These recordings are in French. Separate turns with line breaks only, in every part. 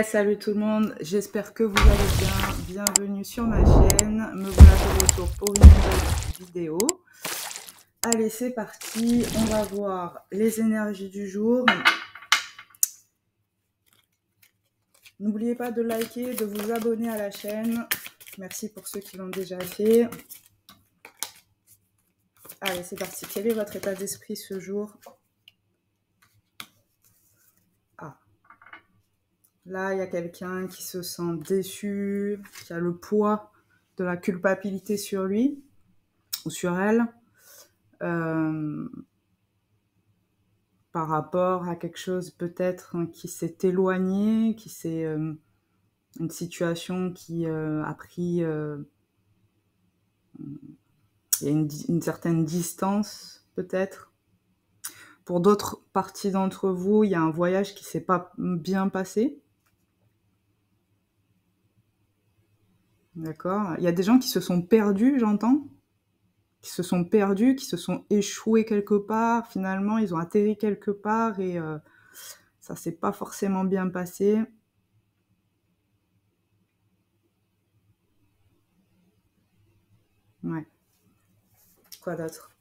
Salut tout le monde, j'espère que vous allez bien. Bienvenue sur ma chaîne. Me voilà de retour pour une nouvelle vidéo. Allez, c'est parti. On va voir les énergies du jour. N'oubliez pas de liker, de vous abonner à la chaîne. Merci pour ceux qui l'ont déjà fait. Allez, c'est parti. Quel est votre état d'esprit ce jour? Là, il y a quelqu'un qui se sent déçu, qui a le poids de la culpabilité sur lui ou sur elle, par rapport à quelque chose peut-être qui s'est éloigné, qui s'est une situation qui a pris il y a une certaine distance peut-être. Pour d'autres parties d'entre vous, il y a un voyage qui s'est pas bien passé. D'accord. Il y a des gens qui se sont perdus, j'entends. Qui se sont perdus, qui se sont échoués quelque part. Finalement, ils ont atterri quelque part et ça s'est pas forcément bien passé. Ouais. Quoi d'autre?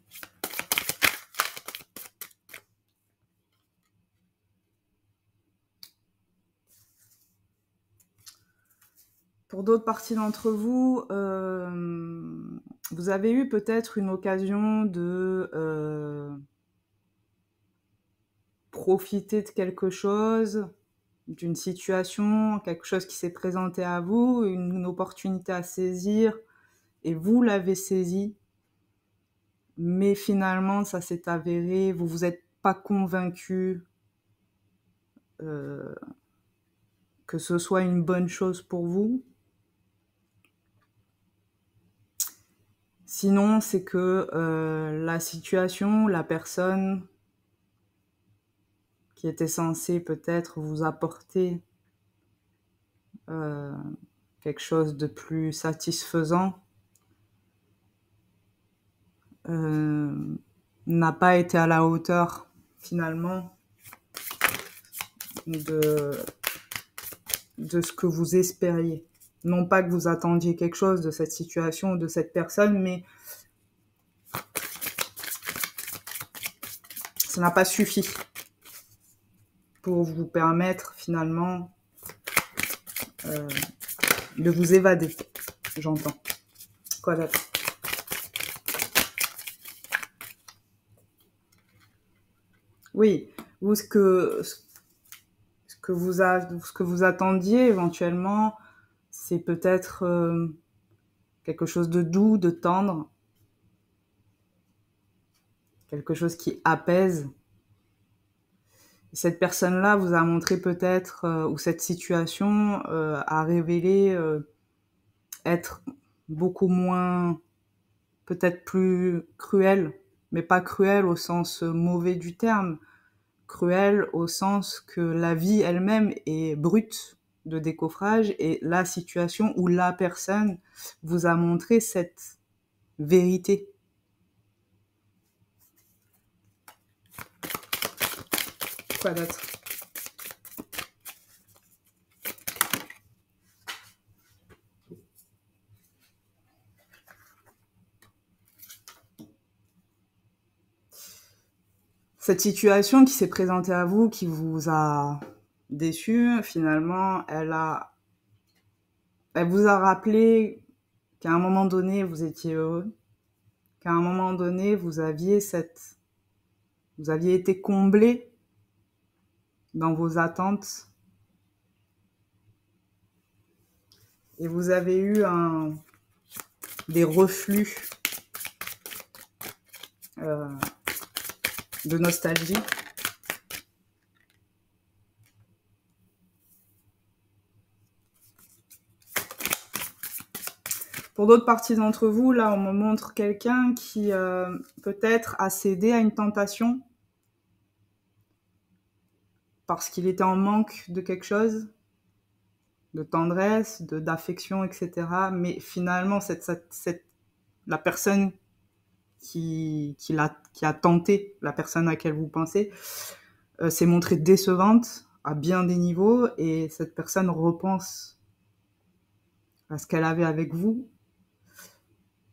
Pour d'autres parties d'entre vous, vous avez eu peut-être une occasion de profiter de quelque chose, d'une situation, quelque chose qui s'est présenté à vous, une opportunité à saisir, et vous l'avez saisie, mais finalement ça s'est avéré, vous vous êtes pas convaincu que ce soit une bonne chose pour vous. Sinon, c'est que la situation, la personne qui était censée peut-être vous apporter quelque chose de plus satisfaisant n'a pas été à la hauteur finalement de ce que vous espériez. Non pas que vous attendiez quelque chose de cette situation ou de cette personne, mais ça n'a pas suffi pour vous permettre finalement de vous évader, j'entends. Quoi d'autre? Oui, vous, ce que vous attendiez éventuellement, c'est peut-être quelque chose de doux, de tendre, quelque chose qui apaise. Et cette personne-là vous a montré peut-être, ou cette situation a révélé être beaucoup moins, peut-être plus cruelle, mais pas cruelle au sens mauvais du terme, cruelle au sens que la vie elle-même est brute de décoffrage et la situation où la personne vous a montré cette vérité. Quoi d'autre? Cette situation qui s'est présentée à vous, qui vous a déçu, finalement, elle vous a rappelé qu'à un moment donné, vous étiez heureux, qu'à un moment donné, vous aviez été comblé dans vos attentes et vous avez eu des reflux de nostalgie. Pour d'autres parties d'entre vous, là, on me montre quelqu'un qui peut-être a cédé à une tentation parce qu'il était en manque de quelque chose, de tendresse, d'affection, etc. Mais finalement, la personne qui a tenté, la personne à laquelle vous pensez, s'est montrée décevante, à bien des niveaux et cette personne repense à ce qu'elle avait avec vous,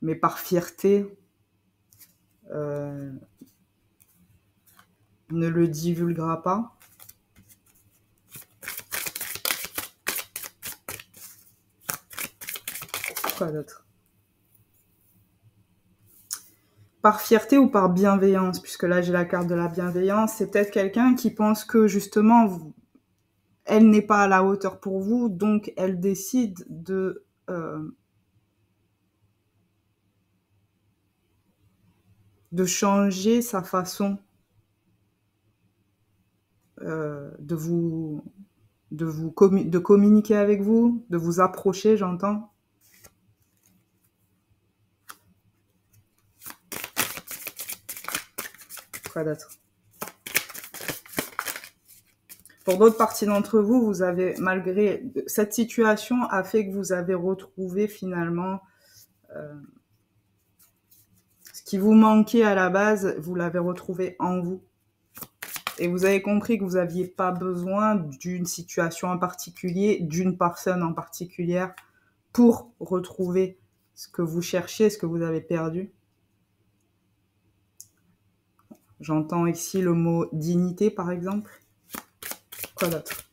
mais par fierté, ne le divulguera pas. Quoi d'autre? Par fierté ou par bienveillance, puisque là j'ai la carte de la bienveillance, c'est peut-être quelqu'un qui pense que justement elle n'est pas à la hauteur pour vous, donc elle décide de changer sa façon de communiquer avec vous, de vous approcher, j'entends. Quoi d'autre? Pour d'autres parties d'entre vous, vous avez, malgré cette situation, a fait que vous avez retrouvé finalement ce qui vous manquait à la base, vous l'avez retrouvé en vous. Et vous avez compris que vous n'aviez pas besoin d'une situation en particulier, d'une personne en particulier, pour retrouver ce que vous cherchiez, ce que vous avez perdu. J'entends ici le mot dignité, par exemple. Quoi d'autre?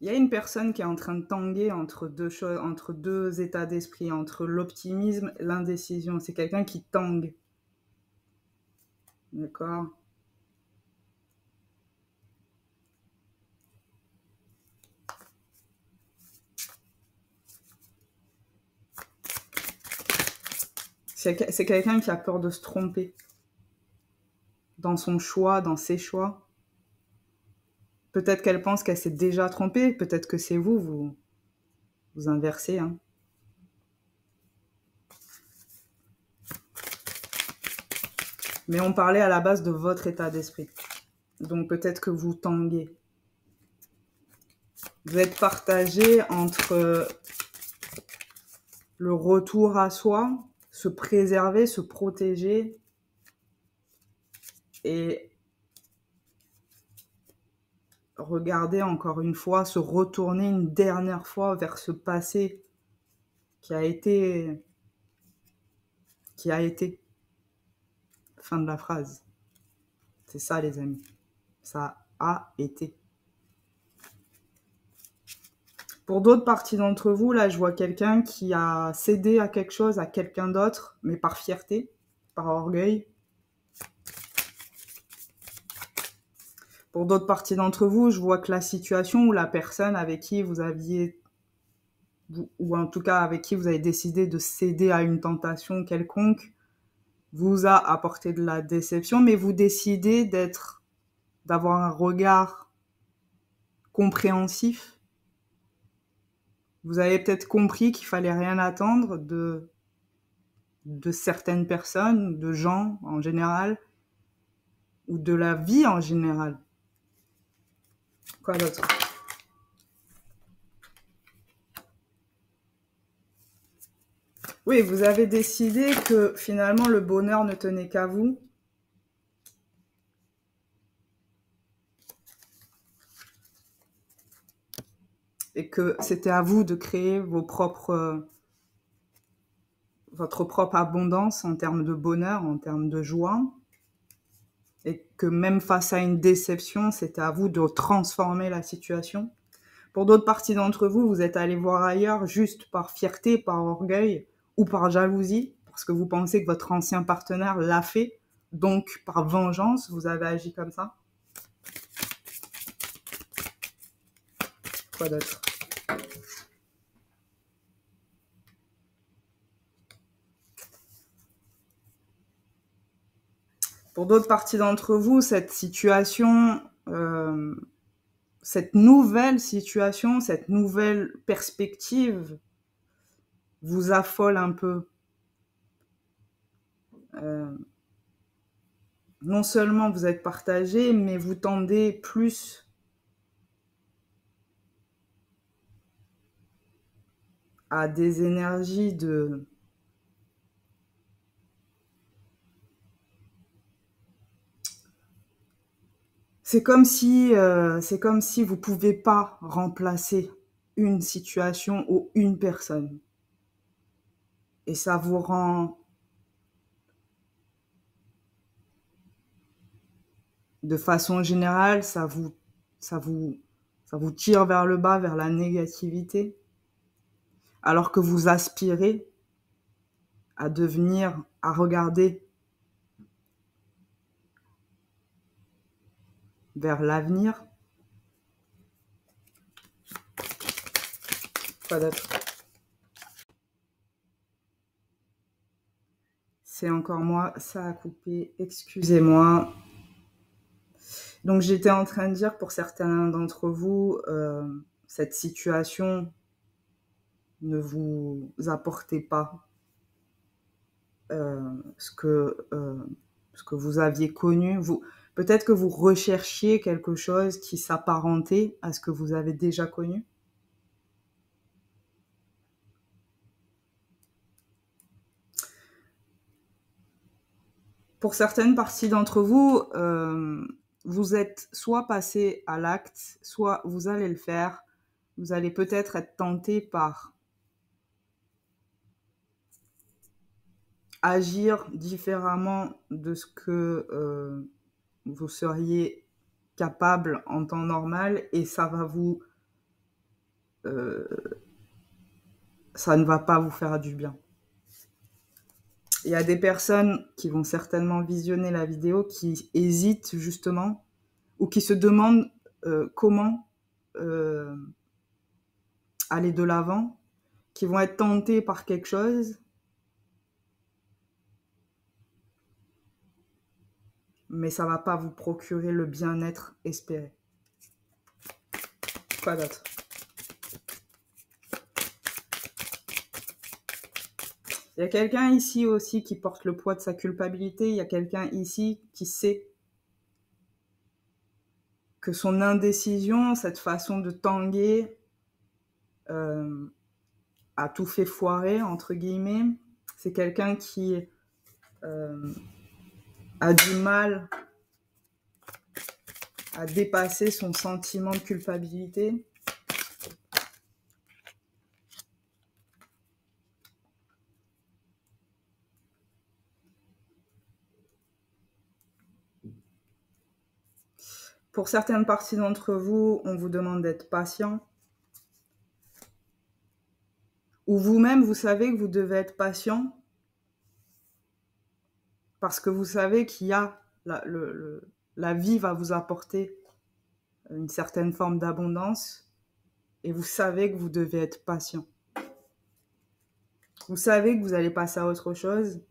Il y a une personne qui est en train de tanguer entre deux choses, entre deux états d'esprit, entre l'optimisme et l'indécision. C'est quelqu'un qui tangue. D'accord? C'est quelqu'un qui a peur de se tromper dans son choix, dans ses choix. Peut-être qu'elle pense qu'elle s'est déjà trompée, peut-être que c'est vous inversez. Hein. Mais on parlait à la base de votre état d'esprit. Donc peut-être que vous tanguez. Vous êtes partagé entre le retour à soi, se préserver, se protéger et regarder encore une fois, se retourner une dernière fois vers ce passé qui a été. Fin de la phrase. C'est ça les amis. Ça a été. Pour d'autres parties d'entre vous, là, je vois quelqu'un qui a cédé à quelque chose, à quelqu'un d'autre, mais par fierté, par orgueil. Pour d'autres parties d'entre vous, je vois que la situation ou la personne avec qui vous aviez, ou en tout cas avec qui vous avez décidé de céder à une tentation quelconque, vous a apporté de la déception, mais vous décidez d'avoir un regard compréhensif. Vous avez peut-être compris qu'il fallait rien attendre de certaines personnes, de gens en général, ou de la vie en général. Quoi d'autre? Oui, vous avez décidé que finalement le bonheur ne tenait qu'à vous. Et que c'était à vous de créer votre propre abondance en termes de bonheur, en termes de joie. Et que même face à une déception, c'était à vous de transformer la situation. Pour d'autres parties d'entre vous, vous êtes allés voir ailleurs juste par fierté, par orgueil ou par jalousie, parce que vous pensez que votre ancien partenaire l'a fait. Donc, par vengeance, vous avez agi comme ça. Quoi d'autre? Pour d'autres parties d'entre vous, cette situation, cette nouvelle situation, cette nouvelle perspective vous affole un peu. Non seulement vous êtes partagé, mais vous tendez plus à des énergies de... C'est comme si vous ne pouvez pas remplacer une situation ou une personne. Et ça vous rend... De façon générale, ça vous tire vers le bas, vers la négativité, alors que vous aspirez à regarder vers l'avenir. Quoi d'autre? C'est encore moi, ça a coupé, excusez-moi. Donc j'étais en train de dire pour certains d'entre vous, cette situation ne vous apportait pas ce que vous aviez connu. Peut-être que vous recherchiez quelque chose qui s'apparentait à ce que vous avez déjà connu. Pour certaines parties d'entre vous, vous êtes soit passé à l'acte, soit vous allez le faire. Vous allez peut-être être tenté par agir différemment de ce que vous seriez capable en temps normal, et ça ne va pas vous faire du bien. Il y a des personnes qui vont certainement visionner la vidéo qui hésitent justement ou qui se demandent comment aller de l'avant, qui vont être tentés par quelque chose, mais ça ne va pas vous procurer le bien-être espéré. Quoi d'autre? Il y a quelqu'un ici aussi qui porte le poids de sa culpabilité. Il y a quelqu'un ici qui sait que son indécision, cette façon de tanguer, a tout fait foirer, entre guillemets. C'est quelqu'un qui a du mal à dépasser son sentiment de culpabilité. Pour certaines parties d'entre vous, on vous demande d'être patient. Ou vous-même, vous savez que vous devez être patient parce que vous savez qu'il y a la vie va vous apporter une certaine forme d'abondance et vous savez que vous devez être patient. Vous savez que vous allez passer à autre chose.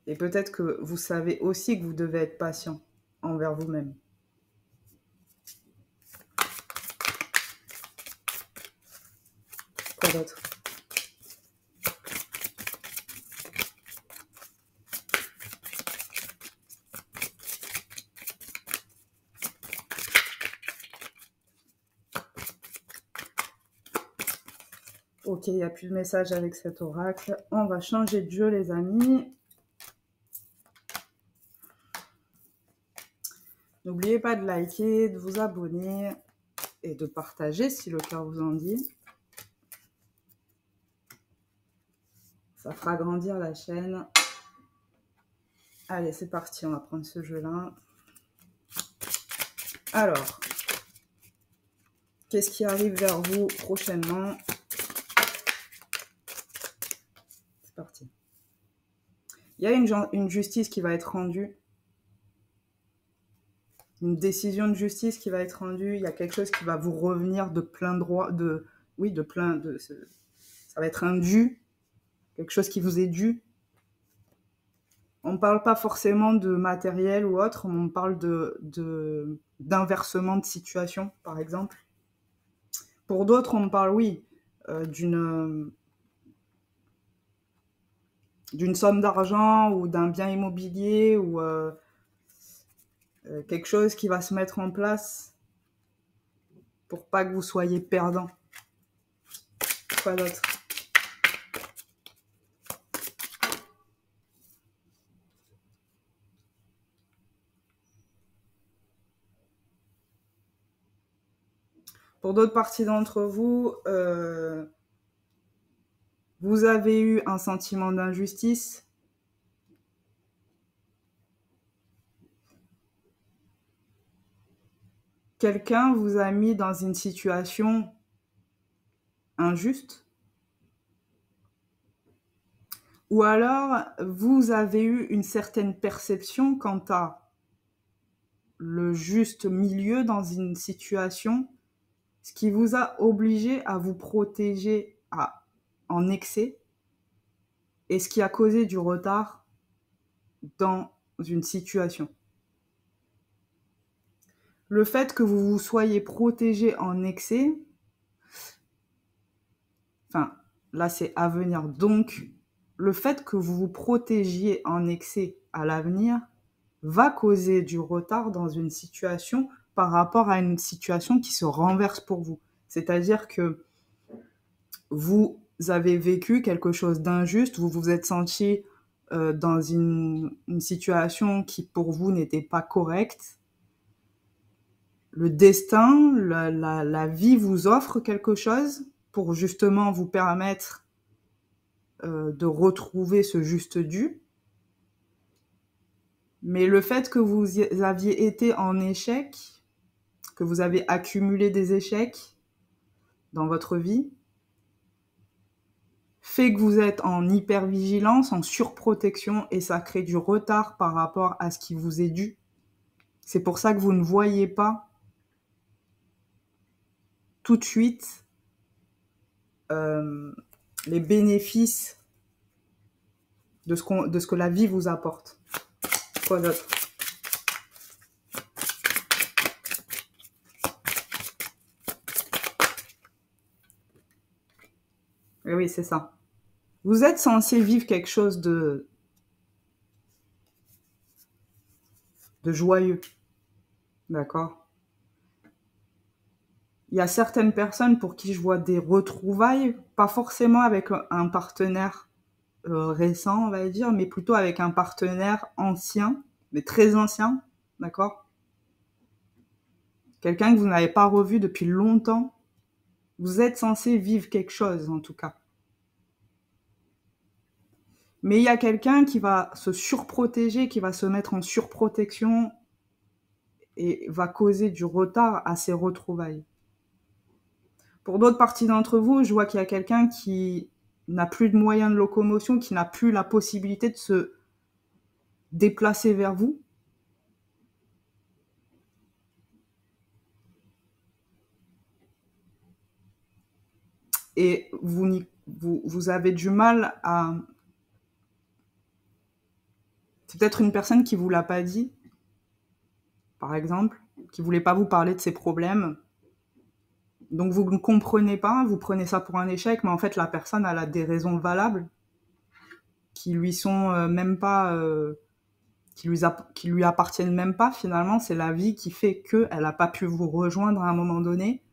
Et peut-être que vous savez aussi que vous devez être patient envers vous-même. Quoi d'autre? Ok, il n'y a plus de message avec cet oracle. On va changer de jeu, les amis. N'oubliez pas de liker, de vous abonner et de partager si le cœur vous en dit. Ça fera grandir la chaîne. Allez, c'est parti, on va prendre ce jeu-là. Alors, qu'est-ce qui arrive vers vous prochainement? C'est parti. Il y a une justice qui va être rendue. Une décision de justice qui va être rendue. Il y a quelque chose qui va vous revenir de plein droit. Ça va être un dû. Quelque chose qui vous est dû. On ne parle pas forcément de matériel ou autre, on parle d'inversement de situation, par exemple. Pour d'autres, on parle, oui, d'une somme d'argent ou d'un bien immobilier ou quelque chose qui va se mettre en place pour pas que vous soyez perdant. Quoi d'autre? Pour d'autres parties d'entre vous, vous avez eu un sentiment d'injustice. Quelqu'un vous a mis dans une situation injuste. Ou alors, vous avez eu une certaine perception quant à le juste milieu dans une situation, ce qui vous a obligé à vous protéger en excès et ce qui a causé du retard dans une situation. Le fait que vous vous soyez protégé en excès, enfin, là c'est à venir, donc le fait que vous vous protégiez en excès à l'avenir va causer du retard dans une situation par rapport à une situation qui se renverse pour vous. C'est-à-dire que vous avez vécu quelque chose d'injuste, vous vous êtes senti dans une situation qui pour vous n'était pas correcte. Le destin, la vie vous offre quelque chose pour justement vous permettre de retrouver ce juste dû. Mais le fait que vous aviez été en échec, que vous avez accumulé des échecs dans votre vie, fait que vous êtes en hypervigilance, en surprotection, et ça crée du retard par rapport à ce qui vous est dû. C'est pour ça que vous ne voyez pas tout de suite les bénéfices de ce que la vie vous apporte. Quoi d'autre? Et oui, c'est ça. Vous êtes censé vivre quelque chose de joyeux. D'accord? Il y a certaines personnes pour qui je vois des retrouvailles, pas forcément avec un partenaire récent, on va dire, mais plutôt avec un partenaire ancien, mais très ancien, d'accord? Quelqu'un que vous n'avez pas revu depuis longtemps. Vous êtes censé vivre quelque chose, en tout cas. Mais il y a quelqu'un qui va se surprotéger, qui va se mettre en surprotection et va causer du retard à ces retrouvailles. Pour d'autres parties d'entre vous, je vois qu'il y a quelqu'un qui n'a plus de moyens de locomotion, qui n'a plus la possibilité de se déplacer vers vous. Et vous avez du mal à... C'est peut-être une personne qui ne vous l'a pas dit, par exemple, qui ne voulait pas vous parler de ses problèmes. Donc vous ne comprenez pas, vous prenez ça pour un échec, mais en fait la personne elle a des raisons valables qui lui sont même pas, qui lui appartiennent même pas finalement. C'est la vie qui fait qu'elle n'a pas pu vous rejoindre à un moment donné.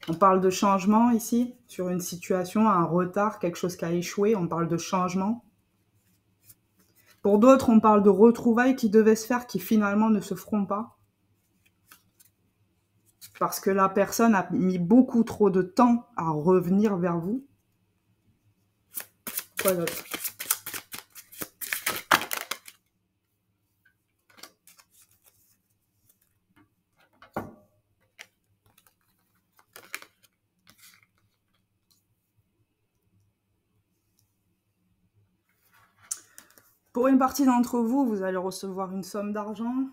On parle de changement ici, sur une situation, un retard, quelque chose qui a échoué, on parle de changement. Pour d'autres, on parle de retrouvailles qui devaient se faire, qui finalement ne se feront pas. Parce que la personne a mis beaucoup trop de temps à revenir vers vous. Quoi d'autre? Pour une partie d'entre vous, vous allez recevoir une somme d'argent.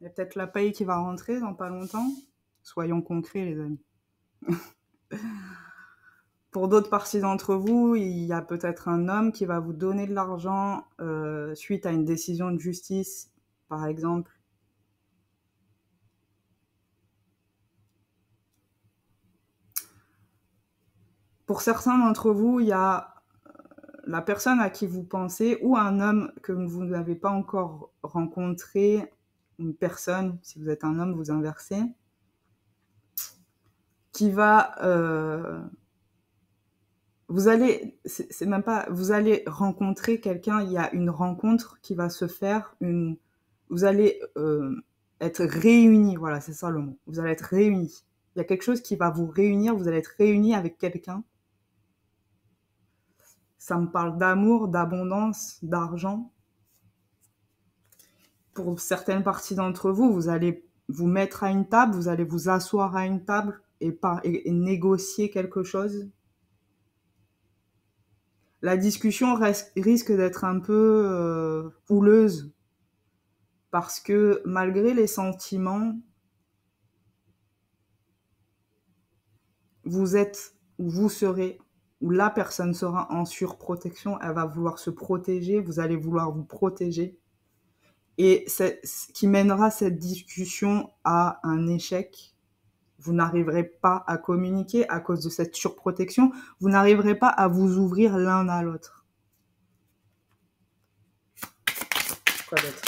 Il y a peut-être la paye qui va rentrer dans pas longtemps. Soyons concrets, les amis. Pour d'autres parties d'entre vous, il y a peut-être un homme qui va vous donner de l'argent suite à une décision de justice, par exemple. Pour certains d'entre vous, il y a la personne à qui vous pensez, ou un homme que vous n'avez pas encore rencontré, une personne, si vous êtes un homme, vous inversez, qui va... vous allez, c'est même pas, vous allez rencontrer quelqu'un, il y a une rencontre qui va se faire, vous allez être réunis, voilà, c'est ça le mot, vous allez être réunis. Il y a quelque chose qui va vous réunir, vous allez être réunis avec quelqu'un. Ça me parle d'amour, d'abondance, d'argent. Pour certaines parties d'entre vous, vous allez vous mettre à une table, vous allez vous asseoir à une table et négocier quelque chose. La discussion risque d'être un peu houleuse parce que malgré les sentiments, vous êtes ou vous serez ou la personne sera en surprotection, elle va vouloir se protéger, vous allez vouloir vous protéger. Et c'est ce qui mènera cette discussion à un échec. Vous n'arriverez pas à communiquer à cause de cette surprotection. Vous n'arriverez pas à vous ouvrir l'un à l'autre. Quoi d'autre ?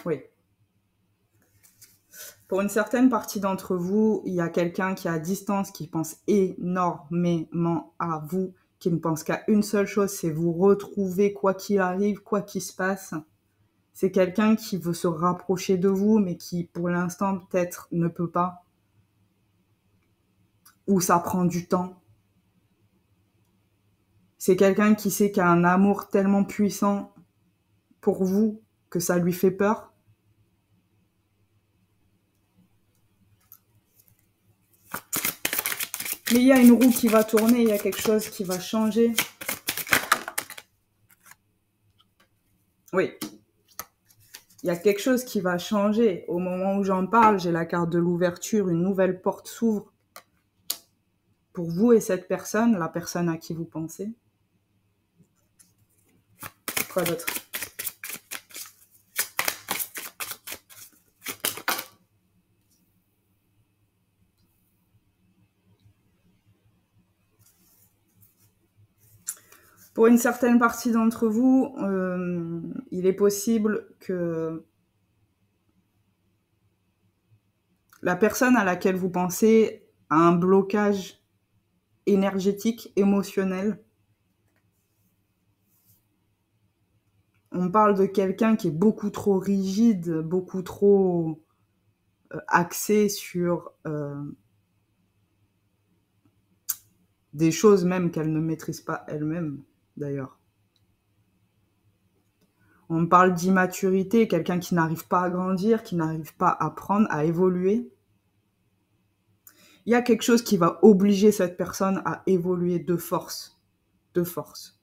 Oui. Pour une certaine partie d'entre vous, il y a quelqu'un qui est à distance, qui pense énormément à vous, qui ne pense qu'à une seule chose, c'est vous retrouver quoi qu'il arrive, quoi qu'il se passe. C'est quelqu'un qui veut se rapprocher de vous, mais qui, pour l'instant, peut-être ne peut pas. Ou ça prend du temps. C'est quelqu'un qui sait qu'il y a un amour tellement puissant pour vous que ça lui fait peur. Mais il y a une roue qui va tourner, il y a quelque chose qui va changer. Oui. Il y a quelque chose qui va changer. Au moment où j'en parle, j'ai la carte de l'ouverture, une nouvelle porte s'ouvre pour vous et cette personne, la personne à qui vous pensez. Quoi d'autre ? Pour une certaine partie d'entre vous, il est possible que la personne à laquelle vous pensez a un blocage énergétique, émotionnel. On parle de quelqu'un qui est beaucoup trop rigide, beaucoup trop axé sur des choses même qu'elle ne maîtrise pas elle-même, d'ailleurs. On parle d'immaturité, quelqu'un qui n'arrive pas à grandir, qui n'arrive pas à apprendre, à évoluer. Il y a quelque chose qui va obliger cette personne à évoluer de force. De force.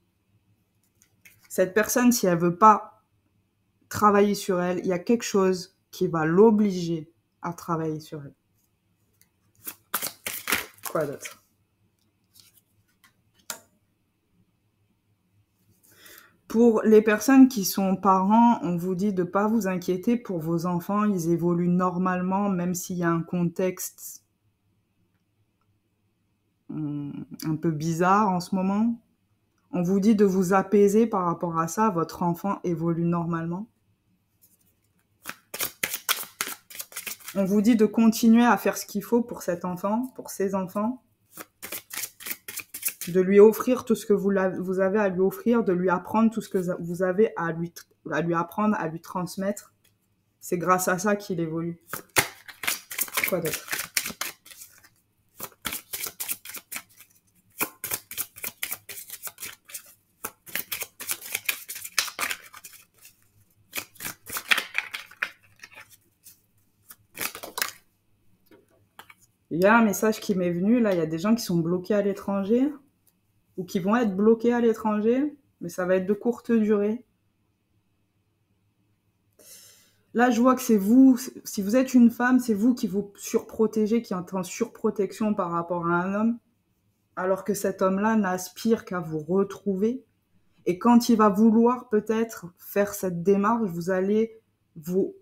Cette personne, si elle veut pas travailler sur elle, il y a quelque chose qui va l'obliger à travailler sur elle. Quoi d'autre ? Pour les personnes qui sont parents, on vous dit de ne pas vous inquiéter pour vos enfants. Ils évoluent normalement, même s'il y a un contexte un peu bizarre en ce moment. On vous dit de vous apaiser par rapport à ça. Votre enfant évolue normalement. On vous dit de continuer à faire ce qu'il faut pour cet enfant, pour ses enfants. De lui offrir tout ce que vous avez à lui offrir, de lui apprendre tout ce que vous avez à lui apprendre, à lui transmettre. C'est grâce à ça qu'il évolue. Quoi d'autre ? Il y a un message qui m'est venu, là, il y a des gens qui sont bloqués à l'étranger, ou qui vont être bloqués à l'étranger, mais ça va être de courte durée. Là, je vois que c'est vous, si vous êtes une femme, c'est vous qui vous surprotégez, qui êtes en surprotection par rapport à un homme, alors que cet homme-là n'aspire qu'à vous retrouver. Et quand il va vouloir peut-être faire cette démarche, vous allez vous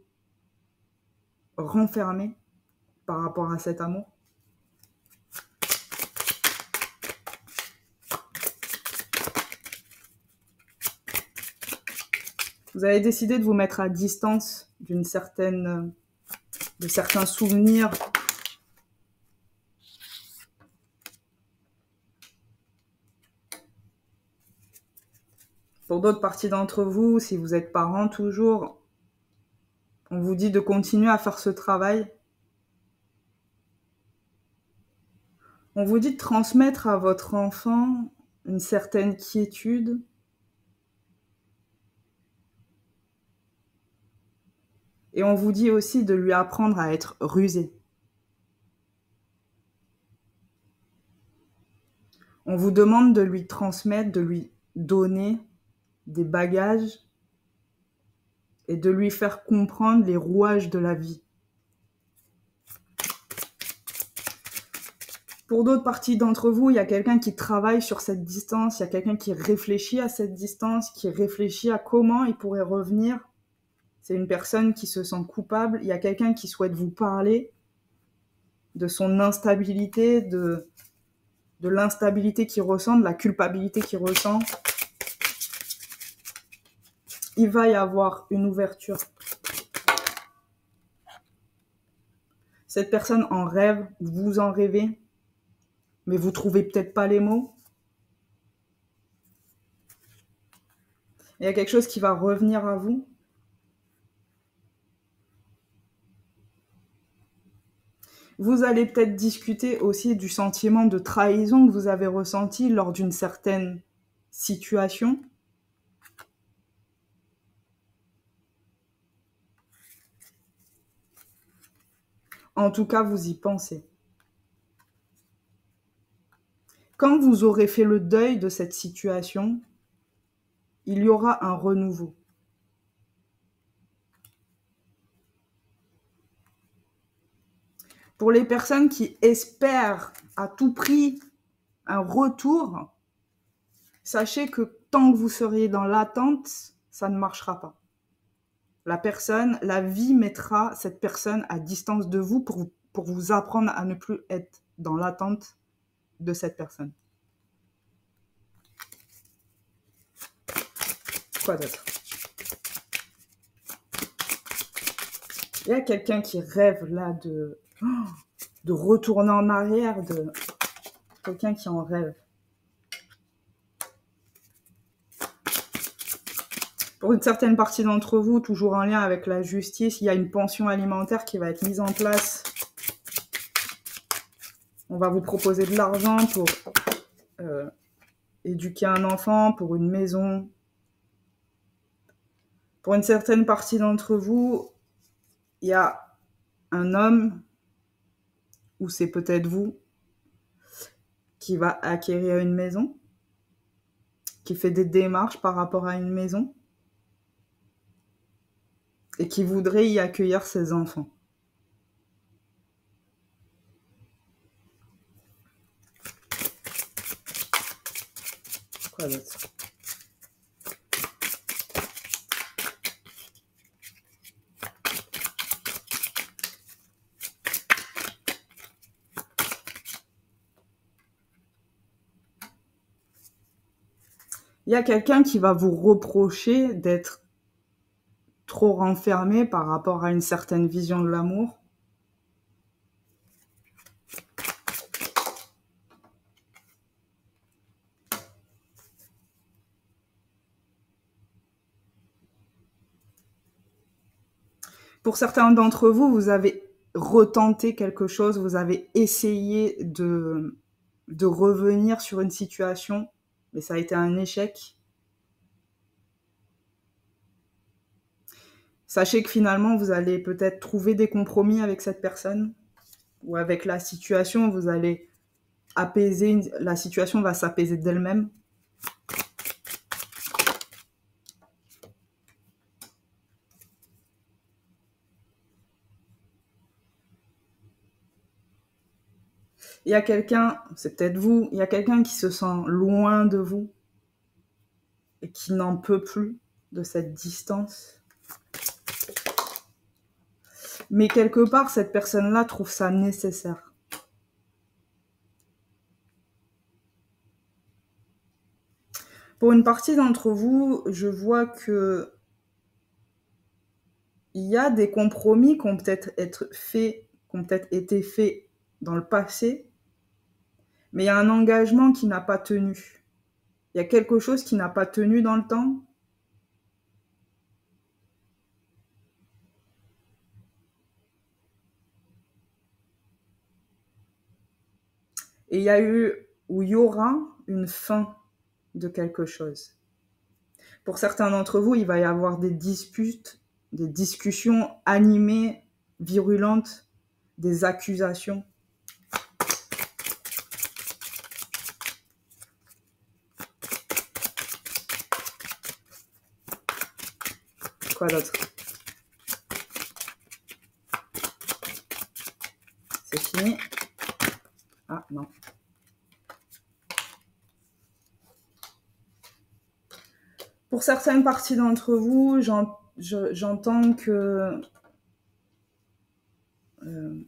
renfermer par rapport à cet amour. Vous avez décidé de vous mettre à distance de certains souvenirs. Pour d'autres parties d'entre vous, si vous êtes parents toujours, on vous dit de continuer à faire ce travail. On vous dit de transmettre à votre enfant une certaine quiétude. Et on vous dit aussi de lui apprendre à être rusé. On vous demande de lui transmettre, de lui donner des bagages et de lui faire comprendre les rouages de la vie. Pour d'autres parties d'entre vous, il y a quelqu'un qui travaille sur cette distance, il y a quelqu'un qui réfléchit à cette distance, qui réfléchit à comment il pourrait revenir. C'est une personne qui se sent coupable. Il y a quelqu'un qui souhaite vous parler de son instabilité, de l'instabilité qu'il ressent, de la culpabilité qu'il ressent. Il va y avoir une ouverture. Cette personne en rêve, vous en rêvez, mais vous trouvez peut-être pas les mots. Il y a quelque chose qui va revenir à vous. Vous allez peut-être discuter aussi du sentiment de trahison que vous avez ressenti lors d'une certaine situation. En tout cas, vous y pensez. Quand vous aurez fait le deuil de cette situation, il y aura un renouveau. Pour les personnes qui espèrent à tout prix un retour, sachez que tant que vous seriez dans l'attente, ça ne marchera pas. La vie mettra cette personne à distance de vous pour vous apprendre à ne plus être dans l'attente de cette personne. Quoi d'autre? Il y a quelqu'un qui rêve là de retourner en arrière, quelqu'un qui en rêve. Pour une certaine partie d'entre vous, toujours en lien avec la justice, il y a une pension alimentaire qui va être mise en place. On va vous proposer de l'argent pour éduquer un enfant, pour une maison. Pour une certaine partie d'entre vous, il y a un homme, ou c'est peut-être vous, qui va acquérir une maison, qui fait des démarches par rapport à une maison, et qui voudrait y accueillir ses enfants. Quoi d'autre? Il y a quelqu'un qui va vous reprocher d'être trop renfermé par rapport à une certaine vision de l'amour. Pour certains d'entre vous, vous avez retenté quelque chose, vous avez essayé de revenir sur une situation, mais ça a été un échec. Sachez que finalement, vous allez peut-être trouver des compromis avec cette personne ou avec la situation, vous allez apaiser, la situation va s'apaiser d'elle-même. Il y a quelqu'un, c'est peut-être vous, il y a quelqu'un qui se sent loin de vous et qui n'en peut plus de cette distance. Mais quelque part, cette personne-là trouve ça nécessaire. Pour une partie d'entre vous, je vois que il y a des compromis qui ont peut-être été faits dans le passé, mais il y a un engagement qui n'a pas tenu. Il y a quelque chose qui n'a pas tenu dans le temps. Et il y a eu, ou il y aura une fin de quelque chose. Pour certains d'entre vous, il va y avoir des disputes, des discussions animées, virulentes, des accusations. Quoi d'autre? C'est fini. Ah non. Pour certaines parties d'entre vous, j'entends que il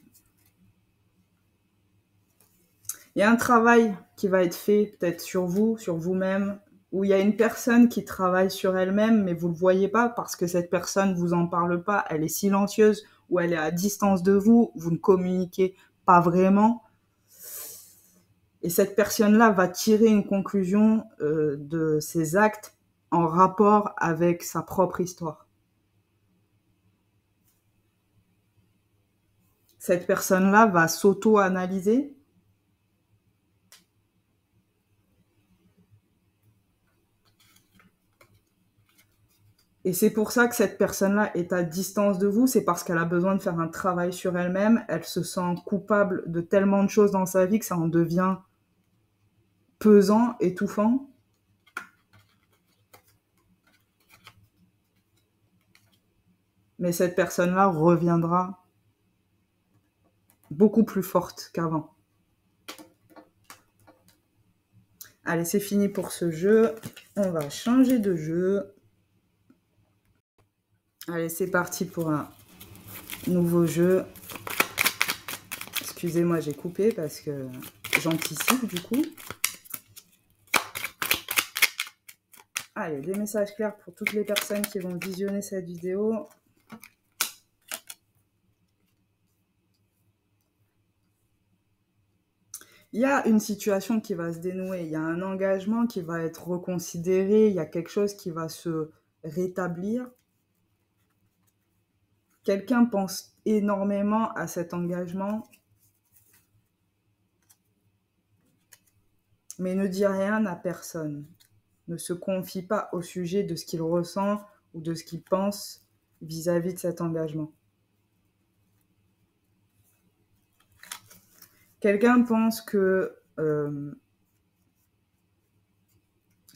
y a un travail qui va être fait peut-être sur vous, sur vous-même, où il y a une personne qui travaille sur elle-même, mais vous ne le voyez pas parce que cette personne ne vous en parle pas, elle est silencieuse ou elle est à distance de vous, vous ne communiquez pas vraiment. Et cette personne-là va tirer une conclusion de ses actes en rapport avec sa propre histoire. Cette personne-là va s'auto-analyser. Et c'est pour ça que cette personne-là est à distance de vous, c'est parce qu'elle a besoin de faire un travail sur elle-même, elle se sent coupable de tellement de choses dans sa vie que ça en devient pesant, étouffant. Mais cette personne-là reviendra beaucoup plus forte qu'avant. Allez, c'est fini pour ce jeu. On va changer de jeu. Allez, c'est parti pour un nouveau jeu. Excusez-moi, j'ai coupé parce que j'anticipe du coup. Allez, des messages clairs pour toutes les personnes qui vont visionner cette vidéo. Il y a une situation qui va se dénouer, il y a un engagement qui va être reconsidéré, il y a quelque chose qui va se rétablir. Quelqu'un pense énormément à cet engagement, mais ne dit rien à personne. Ne se confie pas au sujet de ce qu'il ressent ou de ce qu'il pense vis-à-vis de cet engagement. Quelqu'un pense que ce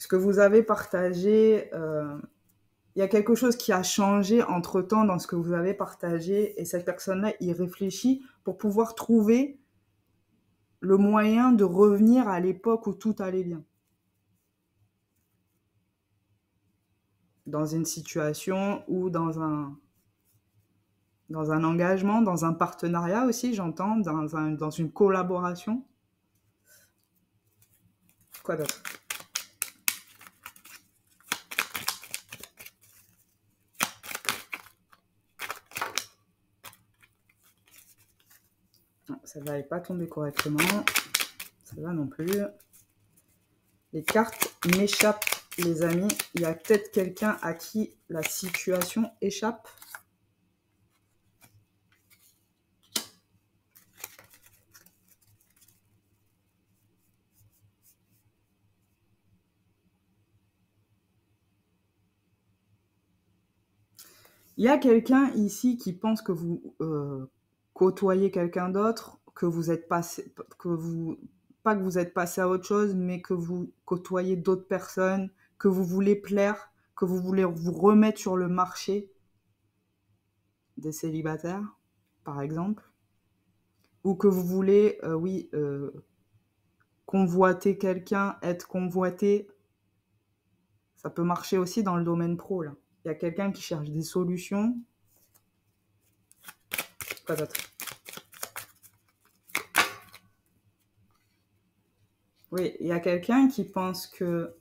que vous avez partagé, il y a quelque chose qui a changé entre-temps dans ce que vous avez partagé et cette personne-là y réfléchit pour pouvoir trouver le moyen de revenir à l'époque où tout allait bien. Dans une situation ou dans un engagement, dans un partenariat aussi, j'entends, dans une collaboration. Quoi d'autre? Non, celle-là n'est pas tombée correctement. Celle-là non plus. Les cartes m'échappent, les amis. Il y a peut-être quelqu'un à qui la situation échappe. Il y a quelqu'un ici qui pense que vous côtoyez quelqu'un d'autre, que vous êtes passé, pas que vous êtes passé à autre chose, mais que vous côtoyez d'autres personnes, que vous voulez plaire, que vous voulez vous remettre sur le marché des célibataires, par exemple, ou que vous voulez, convoiter quelqu'un, être convoité. Ça peut marcher aussi dans le domaine pro, là. Il y a quelqu'un qui cherche des solutions. Quoi d'autre? Oui, il y a quelqu'un qui pense que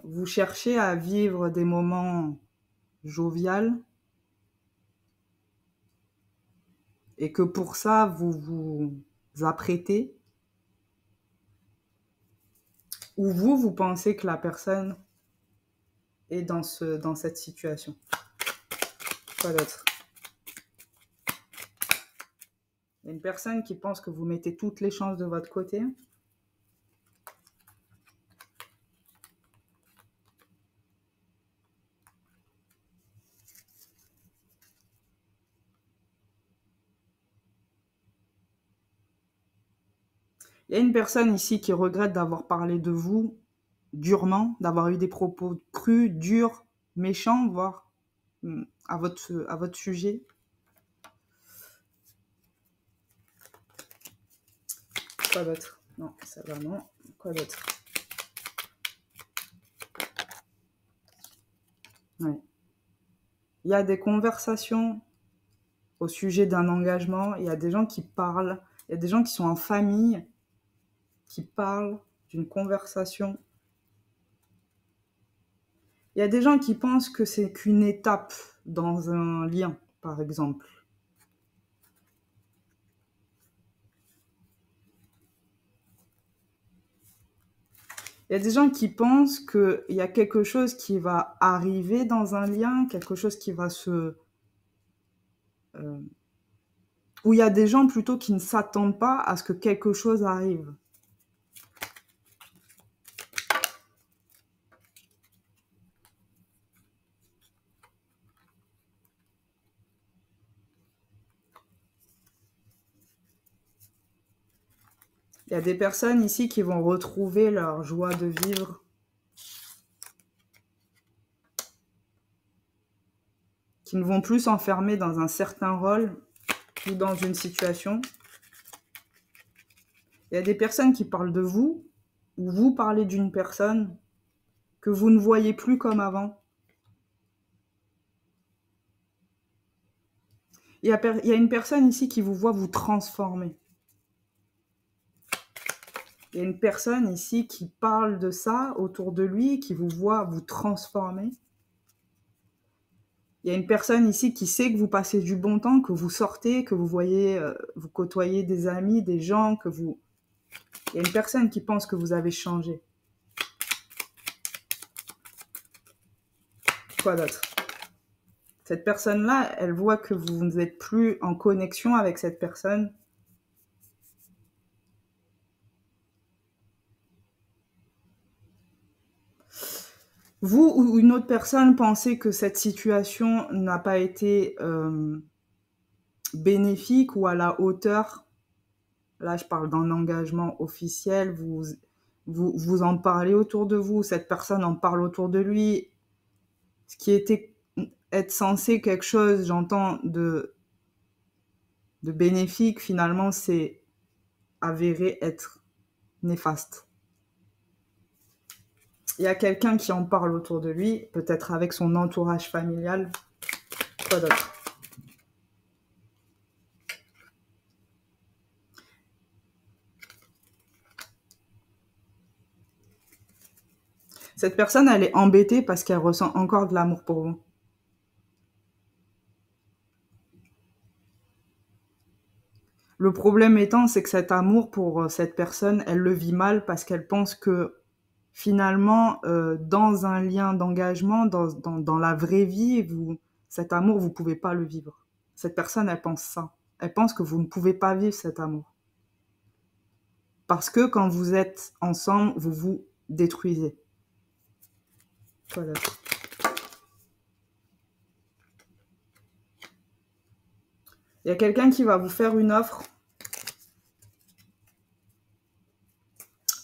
vous cherchez à vivre des moments jovial, et que pour ça, vous vous apprêtez, ou vous pensez que la personne est dans cette situation. Quoi d'autre? Il y a une personne qui pense que vous mettez toutes les chances de votre côté. Il y a une personne ici qui regrette d'avoir parlé de vous durement, d'avoir eu des propos crus, durs, méchants, voire à votre sujet. Quoi d'autre? Non, ça va, non. Quoi d'autre? Ouais. Il y a des conversations au sujet d'un engagement. Il y a des gens qui parlent. Il y a des gens qui sont en famille, qui parlent d'une conversation. Il y a des gens qui pensent que c'est qu'une étape dans un lien, par exemple. Il y a des gens qui pensent qu'il y a quelque chose qui va arriver dans un lien, quelque chose qui va où il y a des gens plutôt qui ne s'attendent pas à ce que quelque chose arrive. Il y a des personnes ici qui vont retrouver leur joie de vivre, qui ne vont plus s'enfermer dans un certain rôle ou dans une situation. Il y a des personnes qui parlent de vous, ou vous parlez d'une personne que vous ne voyez plus comme avant. Il y a une personne ici qui vous voit vous transformer. Il y a une personne ici qui parle de ça autour de lui, qui vous voit vous transformer. Il y a une personne ici qui sait que vous passez du bon temps, que vous sortez, que vous voyez, vous côtoyez des amis, des gens, que vous... Il y a une personne qui pense que vous avez changé. Quoi d'autre? Cette personne-là, elle voit que vous n'êtes plus en connexion avec cette personne. Vous ou une autre personne pensez que cette situation n'a pas été bénéfique ou à la hauteur. Là, je parle d'un engagement officiel. Vous en parlez autour de vous. Cette personne en parle autour de lui. Ce qui était être censé quelque chose, j'entends, de bénéfique, finalement, c'est avéré être néfaste. Il y a quelqu'un qui en parle autour de lui, peut-être avec son entourage familial. Quoi d'autre? Cette personne, elle est embêtée parce qu'elle ressent encore de l'amour pour vous. Le problème étant, c'est que cet amour pour cette personne, elle le vit mal parce qu'elle pense que finalement, dans un lien d'engagement, dans la vraie vie, cet amour, vous ne pouvez pas le vivre. Cette personne, elle pense ça. Elle pense que vous ne pouvez pas vivre cet amour. Parce que quand vous êtes ensemble, vous vous détruisez. Voilà. Il y a quelqu'un qui va vous faire une offre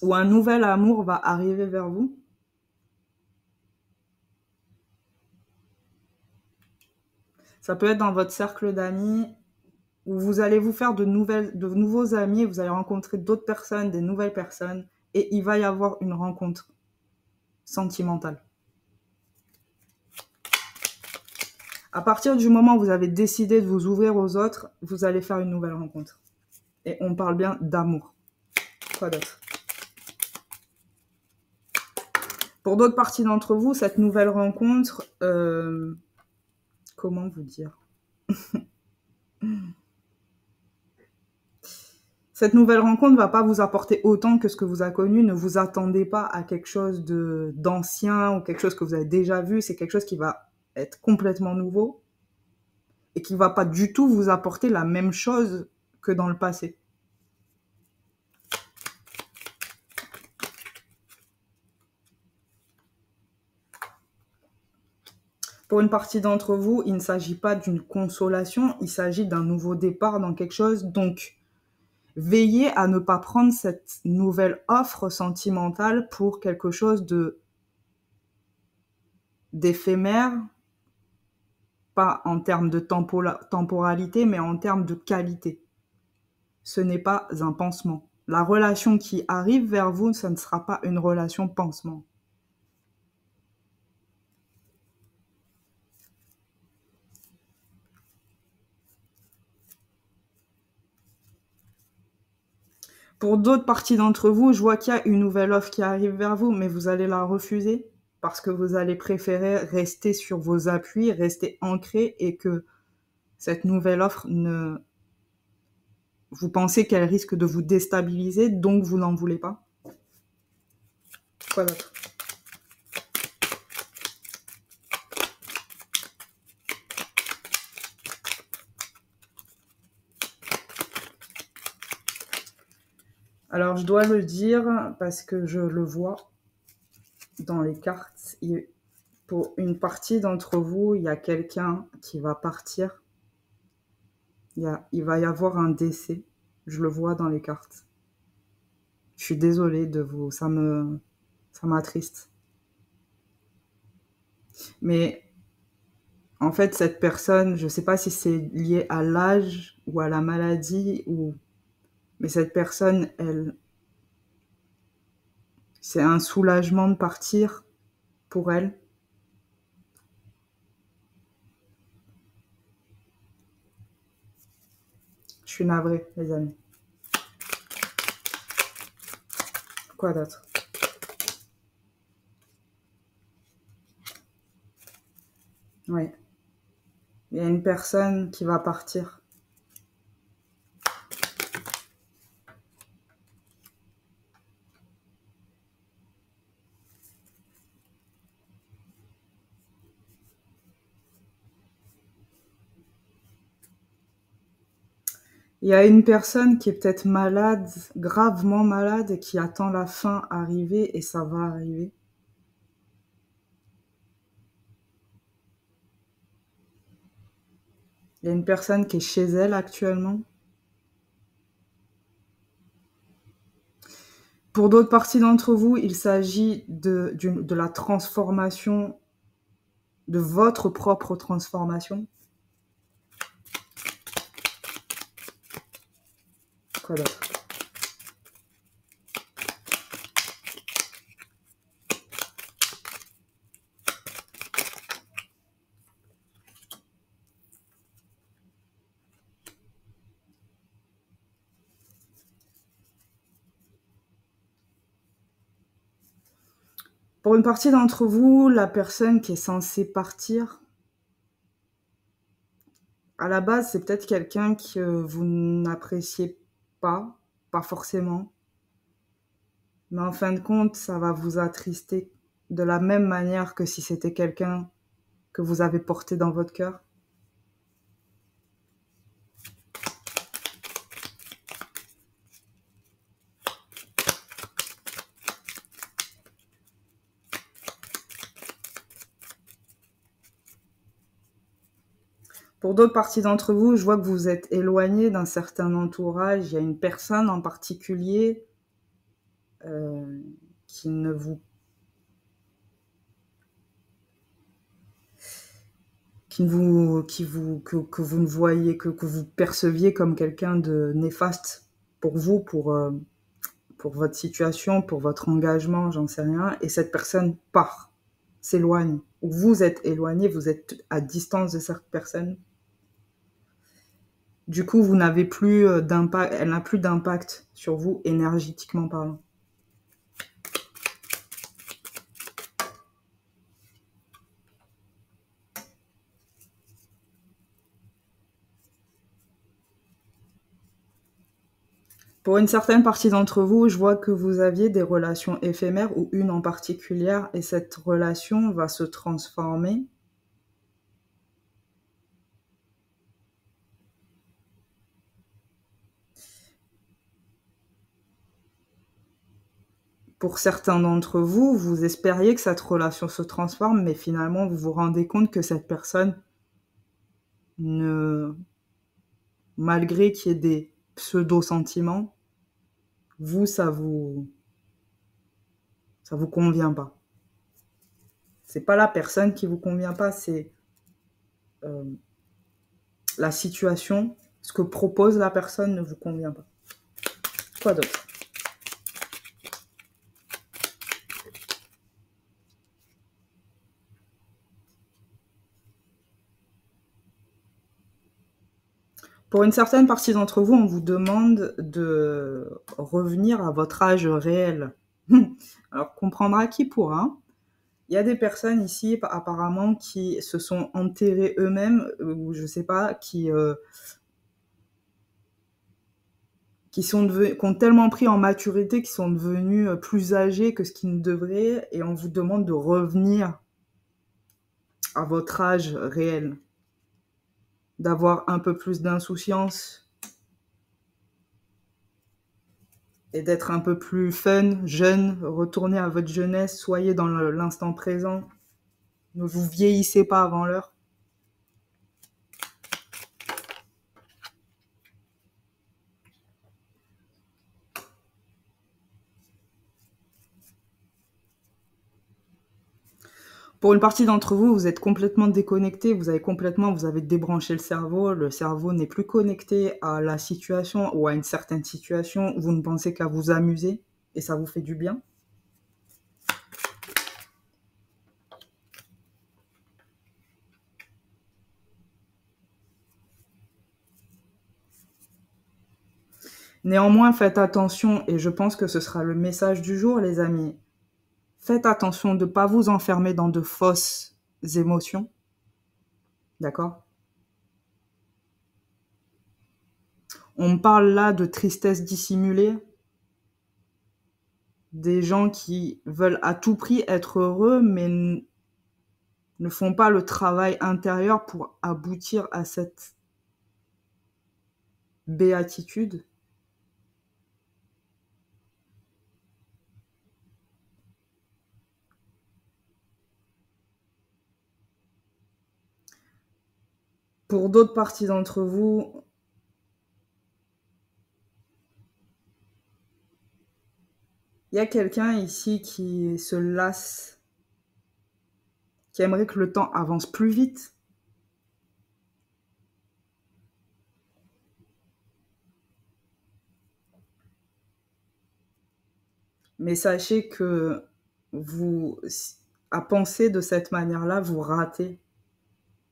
où un nouvel amour va arriver vers vous. Ça peut être dans votre cercle d'amis, où vous allez vous faire de nouveaux amis, vous allez rencontrer d'autres personnes, des nouvelles personnes, et il va y avoir une rencontre sentimentale. À partir du moment où vous avez décidé de vous ouvrir aux autres, vous allez faire une nouvelle rencontre. Et on parle bien d'amour. Quoi d'autre? Pour d'autres parties d'entre vous, cette nouvelle rencontre Comment vous dire? Cette nouvelle rencontre ne va pas vous apporter autant que ce que vous avez connu. Ne vous attendez pas à quelque chose d'ancien ou quelque chose que vous avez déjà vu. C'est quelque chose qui va être complètement nouveau et qui ne va pas du tout vous apporter la même chose que dans le passé. Pour une partie d'entre vous, il ne s'agit pas d'une consolation, il s'agit d'un nouveau départ dans quelque chose. Donc, veillez à ne pas prendre cette nouvelle offre sentimentale pour quelque chose d'éphémère, pas en termes de temporalité, mais en termes de qualité. Ce n'est pas un pansement. La relation qui arrive vers vous, ça ne sera pas une relation pansement. Pour d'autres parties d'entre vous, je vois qu'il y a une nouvelle offre qui arrive vers vous, mais vous allez la refuser parce que vous allez préférer rester sur vos appuis, rester ancré et que cette nouvelle offre vous pensez qu'elle risque de vous déstabiliser, donc vous n'en voulez pas. Quoi d'autre? Alors, je dois le dire parce que je le vois dans les cartes. Pour une partie d'entre vous, il y a quelqu'un qui va partir. Il va y avoir un décès. Je le vois dans les cartes. Je suis désolée de vous, ça m'attriste. Mais en fait, cette personne, je ne sais pas si c'est lié à l'âge ou à la maladie, mais cette personne, c'est un soulagement de partir pour elle. Je suis navrée, les amis. Quoi d'autre? Oui. Il y a une personne qui va partir. Il y a une personne qui est peut-être malade, gravement malade, et qui attend la fin arriver, et ça va arriver. Il y a une personne qui est chez elle actuellement. Pour d'autres parties d'entre vous, il s'agit de la transformation, de votre propre transformation. Quoi d'autre? Pour une partie d'entre vous, la personne qui est censée partir, à la base, c'est peut-être quelqu'un que vous n'appréciez pas forcément. Mais en fin de compte, ça va vous attrister de la même manière que si c'était quelqu'un que vous avez porté dans votre cœur. Pour d'autres parties d'entre vous, je vois que vous êtes éloigné d'un certain entourage. Il y a une personne en particulier qui ne vous que vous ne voyez, que vous perceviez comme quelqu'un de néfaste pour vous, pour votre situation, pour votre engagement, j'en sais rien. Et cette personne part, s'éloigne. Ou vous êtes éloigné, vous êtes à distance de cette personne. Du coup, vous n'avez plus d'impact, elle n'a plus d'impact sur vous énergétiquement parlant. Pour une certaine partie d'entre vous, je vois que vous aviez des relations éphémères ou une en particulier, et cette relation va se transformer pour certains d'entre vous, vous espériez que cette relation se transforme, mais finalement, vous vous rendez compte que cette personne malgré qu'il y ait des pseudo-sentiments, vous, ça vous convient pas. C'est pas la personne qui vous convient pas, c'est la situation, ce que propose la personne ne vous convient pas. Quoi d'autre? Pour une certaine partie d'entre vous, on vous demande de revenir à votre âge réel. Alors, comprendra qui pourra. Il y a des personnes ici, apparemment, qui se sont enterrées eux-mêmes, ou je sais pas, qui ont tellement pris en maturité, qui sont devenus plus âgés que ce qu'ils ne devraient, et on vous demande de revenir à votre âge réel, d'avoir un peu plus d'insouciance et d'être un peu plus fun, jeune, retournez à votre jeunesse, soyez dans l'instant présent, ne vous vieillissez pas avant l'heure. Pour une partie d'entre vous, vous êtes complètement déconnecté, vous avez débranché le cerveau n'est plus connecté à la situation ou à une certaine situation, vous ne pensez qu'à vous amuser et ça vous fait du bien. Néanmoins, faites attention, et je pense que ce sera le message du jour, les amis. Faites attention de ne pas vous enfermer dans de fausses émotions. D'accord? On me parle là de tristesse dissimulée, des gens qui veulent à tout prix être heureux, mais ne font pas le travail intérieur pour aboutir à cette béatitude. Pour d'autres parties d'entre vous, il y a quelqu'un ici qui se lasse, qui aimerait que le temps avance plus vite. Mais sachez que vous, à penser de cette manière-là, vous ratez.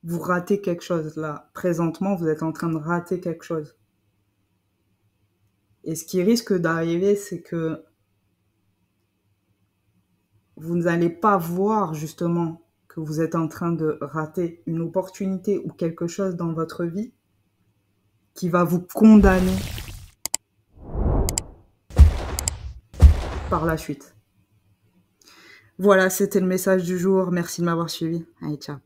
Vous ratez quelque chose là. Présentement, vous êtes en train de rater quelque chose. Et ce qui risque d'arriver, c'est que vous n'allez pas voir justement que vous êtes en train de rater une opportunité ou quelque chose dans votre vie qui va vous condamner par la suite. Voilà, c'était le message du jour. Merci de m'avoir suivi. Allez, ciao.